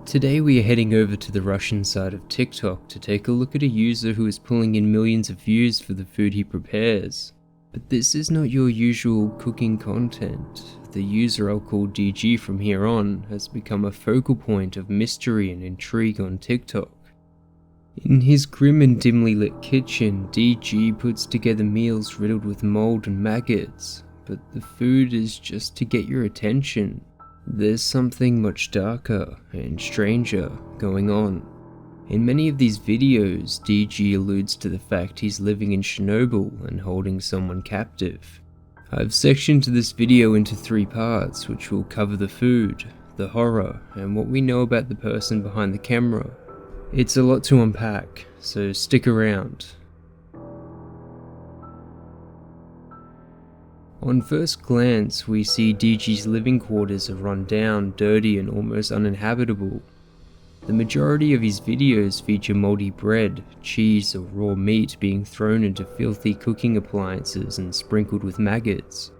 Today we are heading over to the Russian side of TikTok to take a look at a user who is pulling in millions of views for the food he prepares. But this is not your usual cooking content. The user I'll call DG from here on has become a focal point of mystery and intrigue on TikTok. In his grim and dimly lit kitchen, DG puts together meals riddled with mould and maggots, but the food is just to get your attention. There's something much darker and stranger going on. In many of these videos, DG alludes to the fact he's living in Chernobyl and holding someone captive. I've sectioned this video into 3 parts, which will cover the food, the horror, and what we know about the person behind the camera. It's a lot to unpack, so stick around. On first glance, we see DG's living quarters are run down, dirty and almost uninhabitable. The majority of his videos feature moldy bread, cheese or raw meat being thrown into filthy cooking appliances and sprinkled with maggots.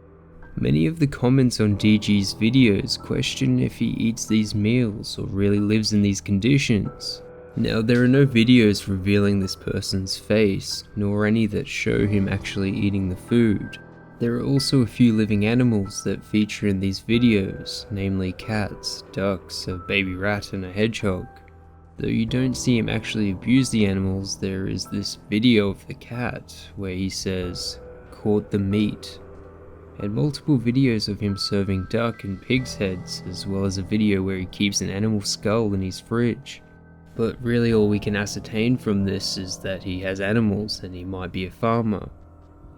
Many of the comments on DG's videos question if he eats these meals or really lives in these conditions. Now, there are no videos revealing this person's face, nor any that show him actually eating the food. There are also a few living animals that feature in these videos, namely cats, ducks, a baby rat and a hedgehog. Though you don't see him actually abuse the animals, there is this video of the cat where he says, "Caught the meat," and multiple videos of him serving duck and pig's heads, as well as a video where he keeps an animal skull in his fridge. But really all we can ascertain from this is that he has animals and he might be a farmer.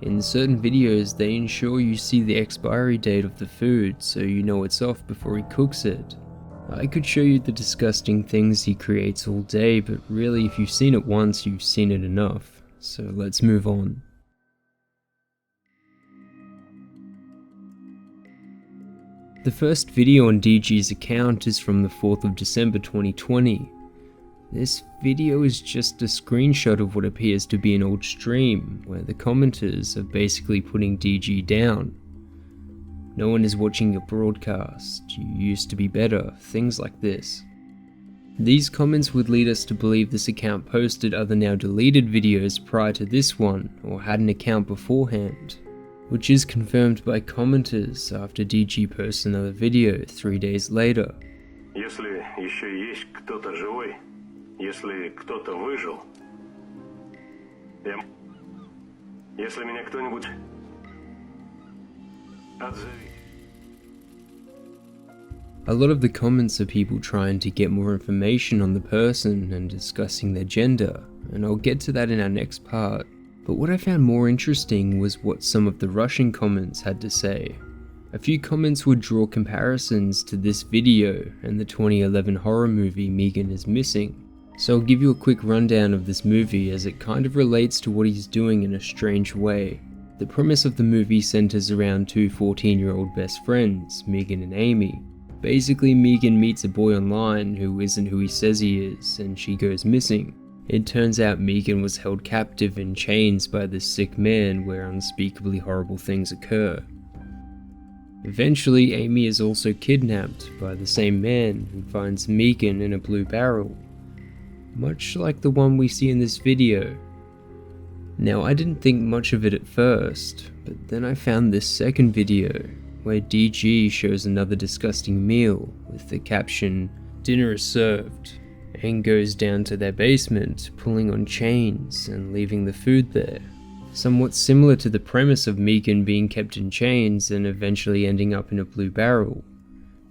In certain videos they ensure you see the expiry date of the food so you know it's off before he cooks it. I could show you the disgusting things he creates all day, but really if you've seen it once, you've seen it enough. So let's move on. The first video on DG's account is from the 4th of December 2020. This video is just a screenshot of what appears to be an old stream, where the commenters are basically putting DG down. No one is watching your broadcast, you used to be better, things like this. These comments would lead us to believe this account posted other now deleted videos prior to this one, or had an account beforehand, which is confirmed by commenters after DG posts another video 3 days later. Если еще есть кто-то живой, если кто-то выжил, если меня кто-нибудь отзовет. A lot of the comments are people trying to get more information on the person and discussing their gender, and I'll get to that in our next part. But what I found more interesting was what some of the Russian comments had to say. A few comments would draw comparisons to this video and the 2011 horror movie Megan is Missing. So I'll give you a quick rundown of this movie as it kind of relates to what he's doing in a strange way. The premise of the movie centers around 2 14-year-old best friends, Megan and Amy. Basically, Megan meets a boy online who isn't who he says he is, and she goes missing. It turns out Megan was held captive in chains by this sick man where unspeakably horrible things occur. Eventually, Amy is also kidnapped by the same man who finds Megan in a blue barrel, much like the one we see in this video. Now, I didn't think much of it at first, but then I found this second video where DG shows another disgusting meal with the caption, "Dinner is served," and goes down to their basement, pulling on chains and leaving the food there. Somewhat similar to the premise of Megan being kept in chains and eventually ending up in a blue barrel.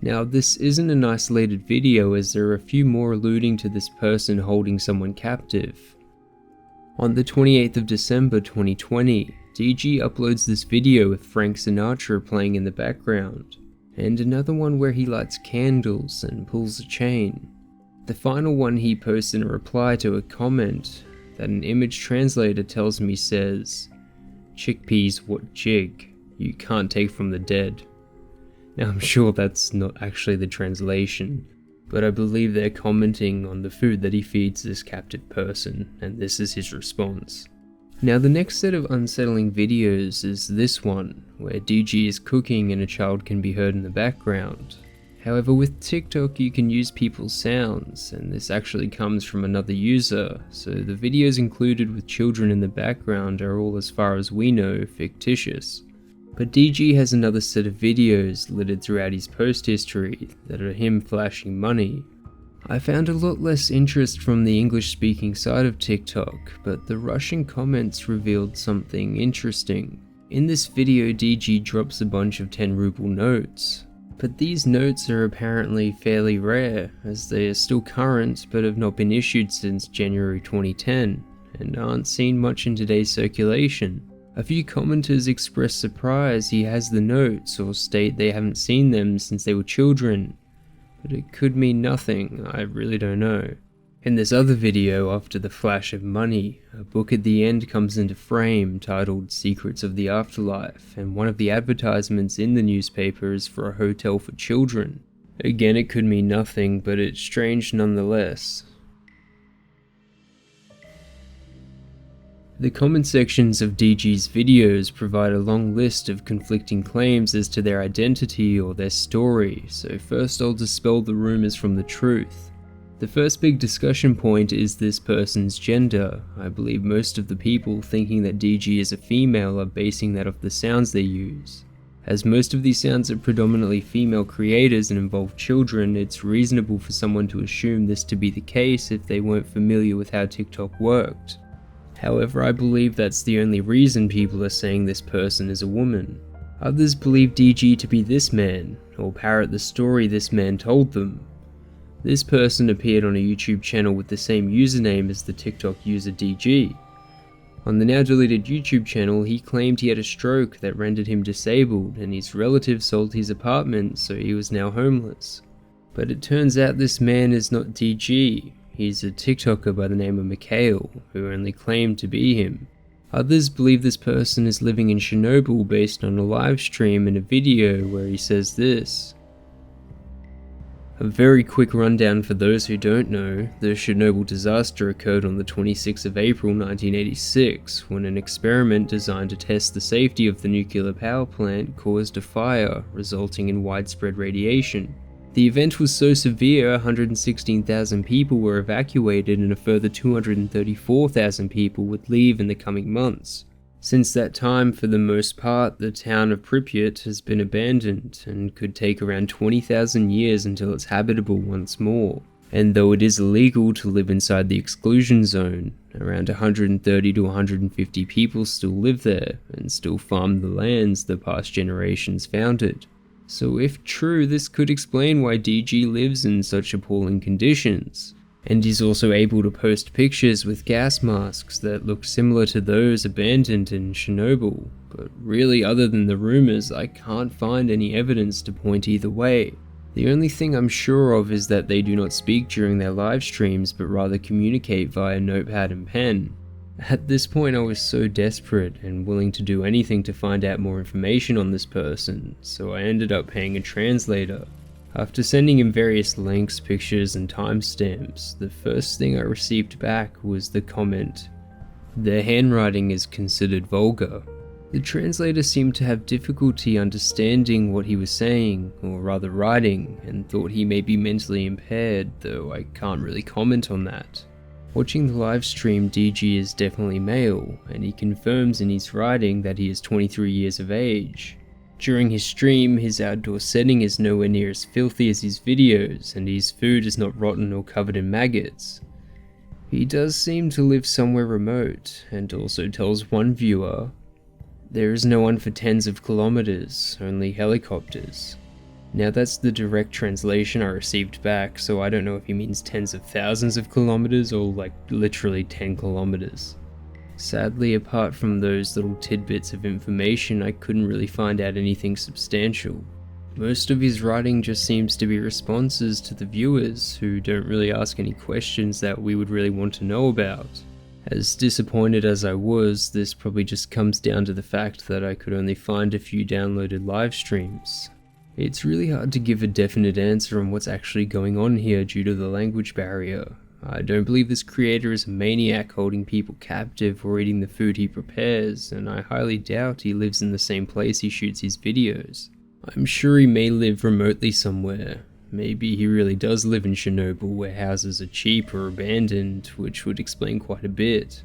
Now, this isn't an isolated video as there are a few more alluding to this person holding someone captive. On the 28th of December 2020, DG uploads this video with Frank Sinatra playing in the background, and another one where he lights candles and pulls a chain. The final one he posts in a reply to a comment that an image translator tells me says, "Chickpeas what jig, you can't take from the dead." Now I'm sure that's not actually the translation, but I believe they're commenting on the food that he feeds this captive person, and this is his response. Now the next set of unsettling videos is this one, where DG is cooking and a child can be heard in the background. However, with TikTok you can use people's sounds, and this actually comes from another user, so the videos included with children in the background are all, as far as we know, fictitious. But DG has another set of videos littered throughout his post history that are him flashing money. I found a lot less interest from the English speaking side of TikTok, but the Russian comments revealed something interesting. In this video, DG drops a bunch of 10 ruble notes. But these notes are apparently fairly rare, as they are still current but have not been issued since January 2010, and aren't seen much in today's circulation. A few commenters express surprise he has the notes, or state they haven't seen them since they were children, but it could mean nothing, I really don't know. In this other video, after the flash of money, a book at the end comes into frame titled Secrets of the Afterlife, and one of the advertisements in the newspaper is for a hotel for children. Again, it could mean nothing, but it's strange nonetheless. The comment sections of DG's videos provide a long list of conflicting claims as to their identity or their story, so first I'll dispel the rumors from the truth. The first big discussion point is this person's gender. I believe most of the people thinking that DG is a female are basing that off the sounds they use. As most of these sounds are predominantly female creators and involve children, it's reasonable for someone to assume this to be the case if they weren't familiar with how TikTok worked. However, I believe that's the only reason people are saying this person is a woman. Others believe DG to be this man, or parrot the story this man told them. This person appeared on a YouTube channel with the same username as the TikTok user DG. On the now deleted YouTube channel, he claimed he had a stroke that rendered him disabled, and his relatives sold his apartment, so he was now homeless. But it turns out this man is not DG. He's a TikToker by the name of Mikhail, who only claimed to be him. Others believe this person is living in Chernobyl based on a live stream and a video where he says this. A very quick rundown for those who don't know, the Chernobyl disaster occurred on the 26th of April 1986, when an experiment designed to test the safety of the nuclear power plant caused a fire, resulting in widespread radiation. The event was so severe, 116,000 people were evacuated and a further 234,000 people would leave in the coming months. Since that time, for the most part, the town of Pripyat has been abandoned and could take around 20,000 years until it's habitable once more. And though it is illegal to live inside the exclusion zone, around 130 to 150 people still live there and still farm the lands the past generations founded. So if true, this could explain why DG lives in such appalling conditions. And he's also able to post pictures with gas masks that look similar to those abandoned in Chernobyl, but really, other than the rumors, I can't find any evidence to point either way. The only thing I'm sure of is that they do not speak during their live streams, but rather communicate via notepad and pen. At this point I was so desperate and willing to do anything to find out more information on this person, so I ended up paying a translator. After sending him various links, pictures and timestamps, the first thing I received back was the comment, "Their handwriting is considered vulgar." The translator seemed to have difficulty understanding what he was saying, or rather writing, and thought he may be mentally impaired, though I can't really comment on that. Watching the live stream, DG is definitely male, and he confirms in his writing that he is 23 years of age. During his stream, his outdoor setting is nowhere near as filthy as his videos, and his food is not rotten or covered in maggots. He does seem to live somewhere remote, and also tells one viewer, "There is no one for tens of kilometers, only helicopters." Now that's the direct translation I received back, so I don't know if he means tens of thousands of kilometers or like literally 10 kilometers. Sadly, apart from those little tidbits of information, I couldn't really find out anything substantial. Most of his writing just seems to be responses to the viewers, who don't really ask any questions that we would really want to know about. As disappointed as I was, this probably just comes down to the fact that I could only find a few downloaded live streams. It's really hard to give a definite answer on what's actually going on here due to the language barrier. I don't believe this creator is a maniac holding people captive or eating the food he prepares, and I highly doubt he lives in the same place he shoots his videos. I'm sure he may live remotely somewhere. Maybe he really does live in Chernobyl where houses are cheap or abandoned, which would explain quite a bit.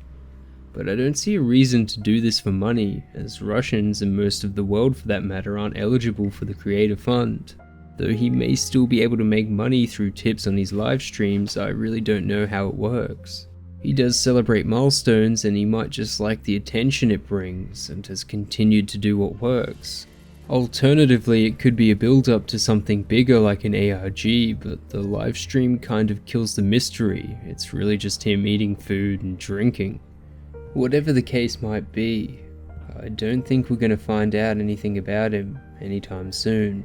But I don't see a reason to do this for money, as Russians and most of the world for that matter aren't eligible for the creator fund. Though he may still be able to make money through tips on his live streams, I really don't know how it works. He does celebrate milestones and he might just like the attention it brings and has continued to do what works. Alternatively, it could be a build-up to something bigger like an ARG, but the livestream kind of kills the mystery. It's really just him eating food and drinking. Whatever the case might be, I don't think we're going to find out anything about him anytime soon.